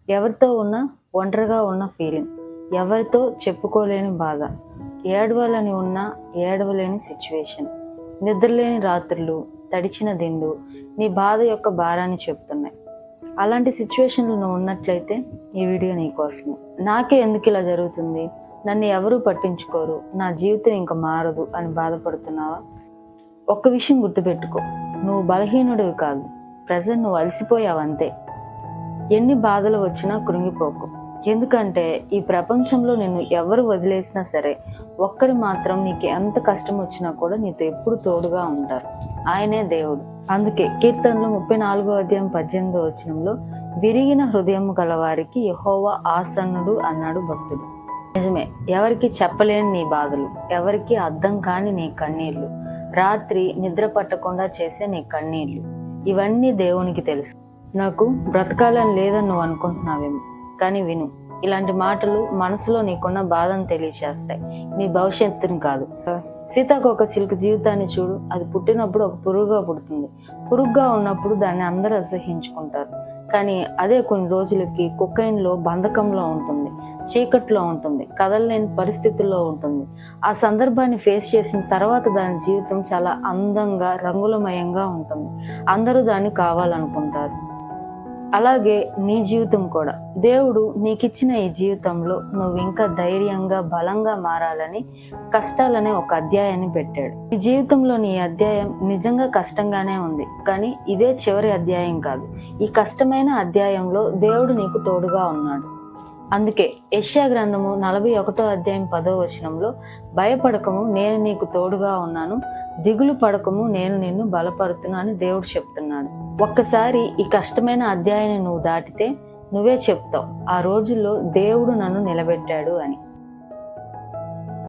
ఎవరితో ఉన్నా ఒంటరిగా ఉన్న ఫీలింగ్, ఎవరితో చెప్పుకోలేని బాధ, ఏడవాలని ఉన్నా ఏడవలేని సిచ్యువేషన్, నిద్రలేని రాత్రులు, తడిచిన దిండు నీ బాధ యొక్క భారాన్ని చెప్తున్నాయి. అలాంటి సిచ్యువేషన్లు నువ్వు ఉన్నట్లయితే ఈ వీడియో నీకోసమే. నాకే ఎందుకు ఇలా జరుగుతుంది, నన్ను ఎవరూ పట్టించుకోరు, నా జీవితం ఇంకా మారదు అని బాధపడుతున్నావా? ఒక్క విషయం గుర్తుపెట్టుకో, నువ్వు బలహీనుడివి కాదు, ప్రజెంట్ నువ్వు అలసిపోయావంతే. ఎన్ని బాధలు వచ్చినా కృంగిపోకు, ఎందుకంటే ఈ ప్రపంచంలో నిన్ను ఎవరు వదిలేసినా సరే ఒక్కరి మాత్రం నీకు ఎంత కష్టం వచ్చినా కూడా నీతో ఎప్పుడు తోడుగా ఉంటారు. ఆయనే దేవుడు. అందుకే కీర్తనలో 34:18 విరిగిన హృదయం గల వారికి యెహోవా ఆసన్నుడు అన్నాడు భక్తుడు. నిజమే, ఎవరికి చెప్పలేని నీ బాధలు, ఎవరికి అర్థం కాని నీ కన్నీళ్లు, రాత్రి నిద్ర పట్టకుండా చేసే నీ కన్నీళ్లు, ఇవన్నీ దేవునికి తెలుసు. నాకు బ్రతకాలని లేదని నువ్వు అనుకుంటున్నావేమో, కానీ విను, ఇలాంటి మాటలు మనసులో నీకున్న బాధను తెలియచేస్తాయి, నీ భవిష్యత్తుని కాదు. సీతాకోక చిలుక జీవితాన్ని చూడు, అది పుట్టినప్పుడు ఒక పురుగుగా పుడుతుంది. పురుగుగా ఉన్నప్పుడు దాన్ని అందరూ అసహ్యించుకుంటారు, కానీ అదే కొన్ని రోజులకి కుక్కైన్లో బంధకంలో ఉంటుంది, చీకట్లో ఉంటుంది, కదలలేని పరిస్థితుల్లో ఉంటుంది. ఆ సందర్భాన్ని ఫేస్ చేసిన తర్వాత దాని జీవితం చాలా అందంగా రంగులమయంగా ఉంటుంది. అందరూ దాన్ని కావాలనుకుంటారు. అలాగే నీ జీవితం కూడా దేవుడు నీకిచ్చిన ఈ జీవితంలో నువ్వు ఇంకా ధైర్యంగా బలంగా మారాలని కష్టాలనే ఒక అధ్యాయాన్ని పెట్టాడు. ఈ జీవితంలోని ఈ అధ్యాయం నిజంగా కష్టంగానే ఉంది, కానీ ఇదే చివరి అధ్యాయం కాదు. ఈ కష్టమైన అధ్యాయంలో దేవుడు నీకు తోడుగా ఉన్నాడు. అందుకే యెషయా గ్రంథము 41:10 భయపడకము, నేను నీకు తోడుగా ఉన్నాను, దిగులు పడకము, నేను నిన్ను బలపరుతున్నా అని దేవుడు చెప్తున్నాడు. ఒక్కసారి ఈ కష్టమైన అధ్యాయాన్ని నువ్వు దాటితే నువ్వే చెప్తావు, ఆ రోజుల్లో దేవుడు నన్ను నిలబెట్టాడు అని.